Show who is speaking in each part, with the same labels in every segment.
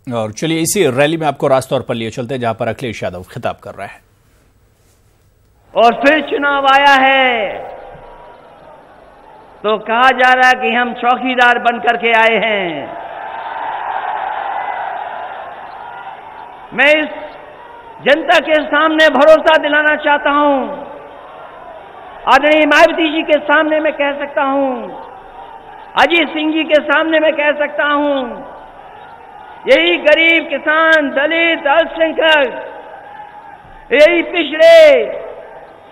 Speaker 1: और चलिए इसी रैली में आपको रास्तौर पर लिए चलते हैं जहां पर अखिलेश यादव खिताब कर रहे हैं।
Speaker 2: और फिर चुनाव आया है तो कहा जा रहा है कि हम चौकीदार बनकर के आए हैं। मैं इस जनता के सामने भरोसा दिलाना चाहता हूं, आदरणीय मायावती जी के सामने मैं कह सकता हूं, अजीत सिंह जी के सामने मैं कह सकता हूं, यही गरीब किसान, दलित, अल्पसंख्यक, यही पिछड़े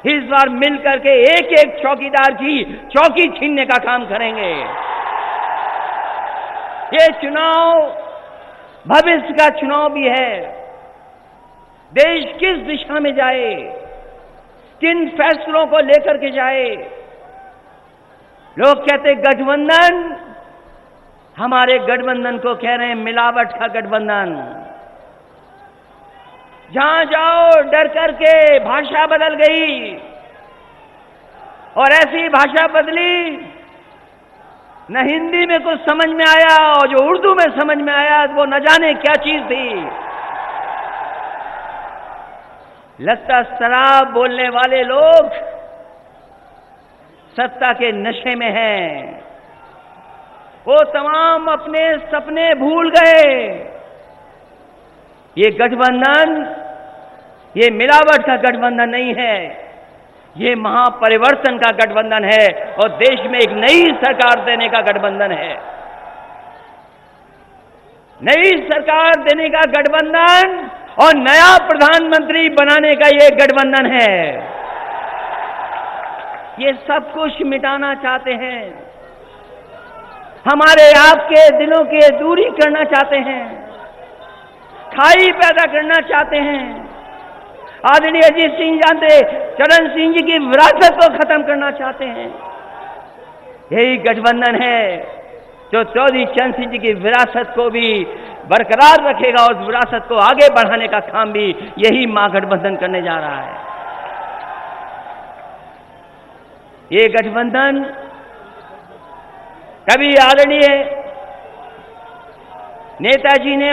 Speaker 2: इस बार मिलकर के एक एक चौकीदार की चौकी छीनने का काम करेंगे। ये चुनाव भविष्य का चुनाव भी है। देश किस दिशा में जाए, किन फैसलों को लेकर के जाए। लोग कहते गठबंधन, हमारे गठबंधन को कह रहे हैं मिलावट का गठबंधन। जहां जाओ डर करके भाषा बदल गई, और ऐसी भाषा बदली न हिंदी में कुछ समझ में आया, और जो उर्दू में समझ में आया वो न जाने क्या चीज थी। लगता शराब बोलने वाले लोग सत्ता के नशे में हैं। वो तमाम अपने सपने भूल गए। ये गठबंधन, ये मिलावट का गठबंधन नहीं है, ये महापरिवर्तन का गठबंधन है और देश में एक नई सरकार देने का गठबंधन है। नई सरकार देने का गठबंधन और नया प्रधानमंत्री बनाने का ये गठबंधन है। ये सब कुछ मिटाना चाहते हैं, हमारे आपके दिलों की दूरी करना चाहते हैं, खाई पैदा करना चाहते हैं। आदरणीय अजीत सिंह जानते, चरण सिंह जी की विरासत को खत्म करना चाहते हैं। यही गठबंधन है जो चौधरी चरण सिंह जी की विरासत को भी बरकरार रखेगा और उस विरासत को आगे बढ़ाने का काम भी यही महागठबंधन करने जा रहा है। ये गठबंधन कभी आदरणीय नेताजी ने,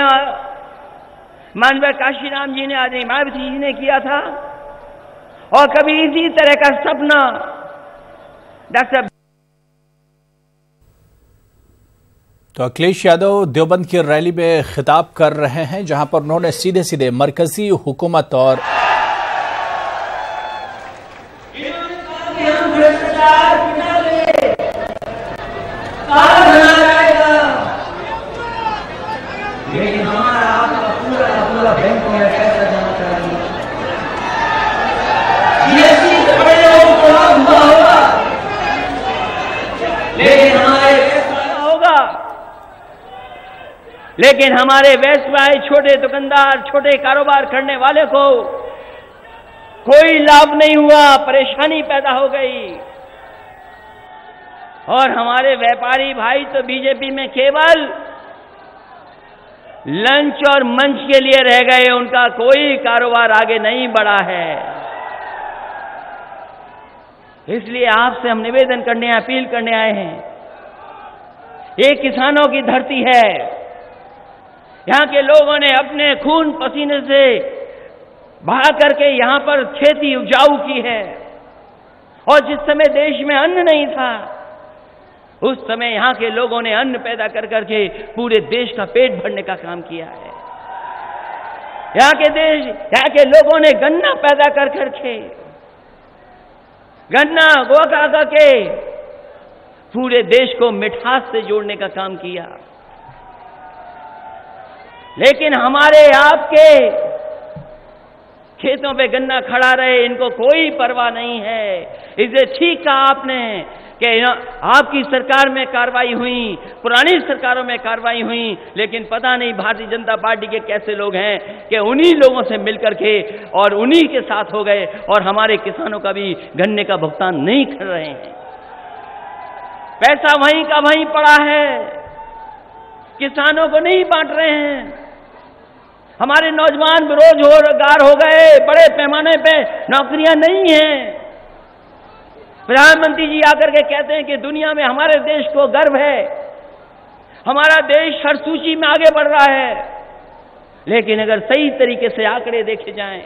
Speaker 2: माननीय काशीराम जी ने, आदरणीय मायावती जी ने किया था, और कभी इसी तरह का सपना डॉक्टर।
Speaker 1: तो अखिलेश यादव देवबंद की रैली में खिताब कर रहे हैं जहां पर उन्होंने सीधे सीधे मरकजी हुकूमत और
Speaker 2: लेकिन हमारा आपका पूरा पूरा बैंक में पैसा जमा कराएंगे। जीएसटी से बड़े लोगों को लाभ होगा, लेकिन हमारे होगा, लेकिन हमारे व्यवसायी, छोटे दुकानदार, छोटे कारोबार करने वाले को कोई लाभ नहीं हुआ, परेशानी पैदा हो गई। और हमारे व्यापारी भाई तो बीजेपी में केवल लंच और मंच के लिए रह गए, उनका कोई कारोबार आगे नहीं बढ़ा है। इसलिए आपसे हम निवेदन करने, अपील करने आए हैं। ये किसानों की धरती है, यहां के लोगों ने अपने खून पसीने से बहा करके यहां पर खेती उपजाऊ की है, और जिस समय देश में अन्न नहीं था उस समय यहां के लोगों ने अन्न पैदा कर करके पूरे देश का पेट भरने का काम किया है। यहाँ के लोगों ने गन्ना पैदा कर करके, गन्ना गोका करके पूरे देश को मिठास से जोड़ने का काम किया। लेकिन हमारे आपके खेतों पे गन्ना खड़ा रहे, इनको कोई परवाह नहीं है। इसे ठीक कहा आपने कि आपकी सरकार में कार्रवाई हुई, पुरानी सरकारों में कार्रवाई हुई, लेकिन पता नहीं भारतीय जनता पार्टी के कैसे लोग हैं कि उन्हीं लोगों से मिलकर के और उन्हीं के साथ हो गए और हमारे किसानों का भी गन्ने का भुगतान नहीं कर रहे हैं। पैसा वहीं का वहीं पड़ा है, किसानों को नहीं बांट रहे हैं। हमारे नौजवान बेरोजगार हो गए, बड़े पैमाने पे नौकरियां नहीं हैं। प्रधानमंत्री जी आकर के कहते हैं कि दुनिया में हमारे देश को गर्व है, हमारा देश हर सूची में आगे बढ़ रहा है, लेकिन अगर सही तरीके से आंकड़े देखे जाएं,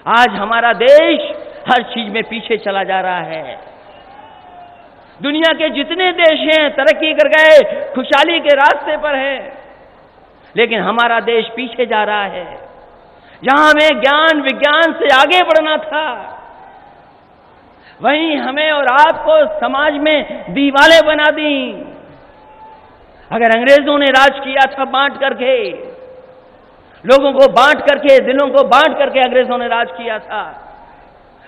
Speaker 2: आज हमारा देश हर चीज में पीछे चला जा रहा है। दुनिया के जितने देश हैं तरक्की कर गए, खुशहाली के रास्ते पर है, लेकिन हमारा देश पीछे जा रहा है। जहां हमें ज्ञान विज्ञान से आगे बढ़ना था, वहीं हमें और आपको समाज में दीवारें बना दी। अगर अंग्रेजों ने राज किया था बांट करके, लोगों को बांट करके, दिलों को बांट करके अंग्रेजों ने राज किया था,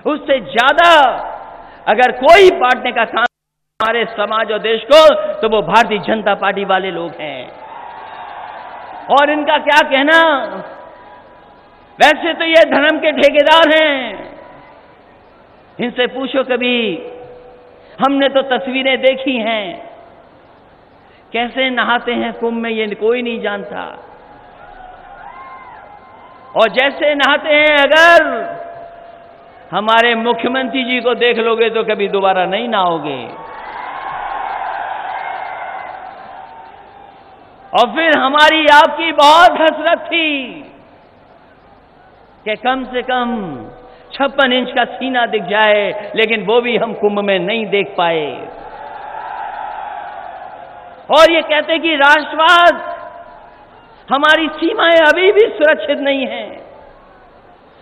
Speaker 2: उससे ज्यादा अगर कोई बांटने का काम हमारे समाज और देश को, तो वो भारतीय जनता पार्टी वाले लोग हैं। और इनका क्या कहना, वैसे तो ये धर्म के ठेकेदार हैं। इनसे पूछो कभी, हमने तो तस्वीरें देखी हैं, कैसे नहाते हैं कुंभ में ये कोई नहीं जानता। और जैसे नहाते हैं, अगर हमारे मुख्यमंत्री जी को देख लोगे तो कभी दोबारा नहीं नहाओगे। और फिर हमारी आपकी बहुत हसरत थी कि कम से कम 56 इंच का सीना दिख जाए, लेकिन वो भी हम कुंभ में नहीं देख पाए। और ये कहते कि राष्ट्रवाद, हमारी सीमाएं अभी भी सुरक्षित नहीं हैं।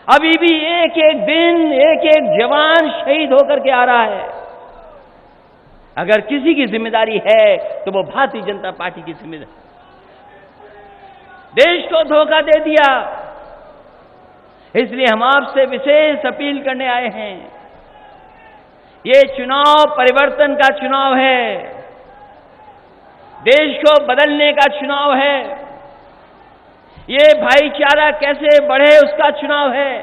Speaker 2: अभी भी एक एक दिन एक एक जवान शहीद होकर के आ रहा है। अगर किसी की जिम्मेदारी है तो वो भारतीय जनता पार्टी की जिम्मेदारी। देश को धोखा दे दिया, इसलिए हम आपसे विशेष अपील करने आए हैं। ये चुनाव परिवर्तन का चुनाव है, देश को बदलने का चुनाव है, ये भाईचारा कैसे बढ़े उसका चुनाव है।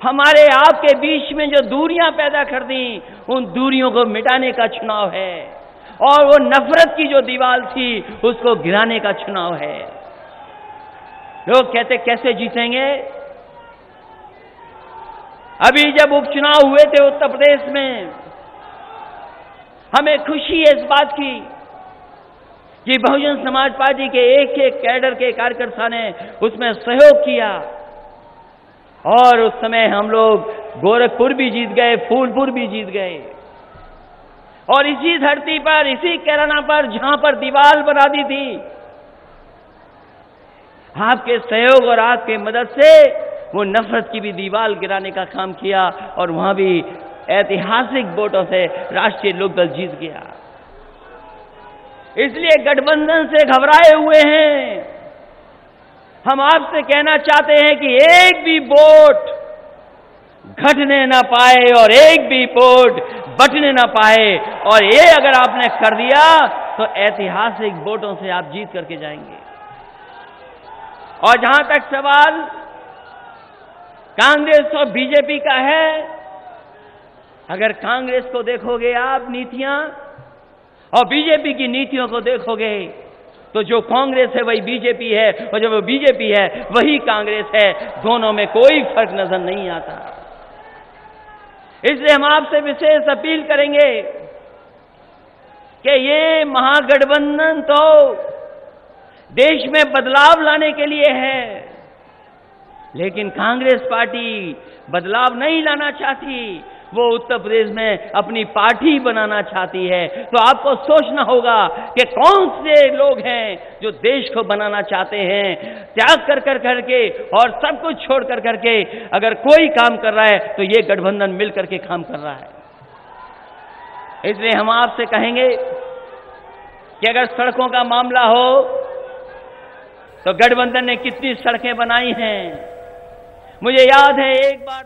Speaker 2: हमारे आपके बीच में जो दूरियां पैदा कर दी, उन दूरियों को मिटाने का चुनाव है। और वो नफरत की जो दीवार थी, उसको गिराने का चुनाव है। लोग कहते कैसे जीतेंगे? अभी जब उपचुनाव हुए थे उत्तर प्रदेश में, हमें खुशी है इस बात की कि बहुजन समाज पार्टी के एक एक कैडर के कार्यकर्ता ने उसमें सहयोग किया। और उस समय हम लोग गोरखपुर भी जीत गए, फूलपुर भी जीत गए। और इसी धरती पर, इसी कैराना पर, जहां पर दीवार बना दी थी, आपके सहयोग और आपके मदद से वो नफरत की भी दीवार गिराने का काम किया। और वहां भी ऐतिहासिक वोटों से राष्ट्रीय लोकदल जीत गया। इसलिए गठबंधन से घबराए हुए हैं। हम आपसे कहना चाहते हैं कि एक भी वोट घटने ना पाए और एक भी वोट बटने ना पाए। और ये अगर आपने कर दिया तो ऐतिहासिक वोटों से आप जीत करके जाएंगे। और जहां तक सवाल कांग्रेस और बीजेपी का है, अगर कांग्रेस को देखोगे आप नीतियां और बीजेपी की नीतियों को देखोगे, तो जो कांग्रेस है वही बीजेपी है, और जो वो बीजेपी है वही कांग्रेस है। दोनों में कोई फर्क नजर नहीं आता। इसलिए हम आपसे विशेष अपील करेंगे कि ये महागठबंधन तो देश में बदलाव लाने के लिए है, लेकिन कांग्रेस पार्टी बदलाव नहीं लाना चाहती। वो उत्तर प्रदेश में अपनी पार्टी बनाना चाहती है। तो आपको सोचना होगा कि कौन से लोग हैं जो देश को बनाना चाहते हैं, त्याग कर कर करके और सब कुछ छोड़ कर करके अगर कोई काम कर रहा है तो ये गठबंधन मिल करके काम कर रहा है। इसलिए हम आपसे कहेंगे कि अगर सड़कों का मामला हो तो गठबंधन ने कितनी सड़कें बनाई हैं। मुझे याद है एक बार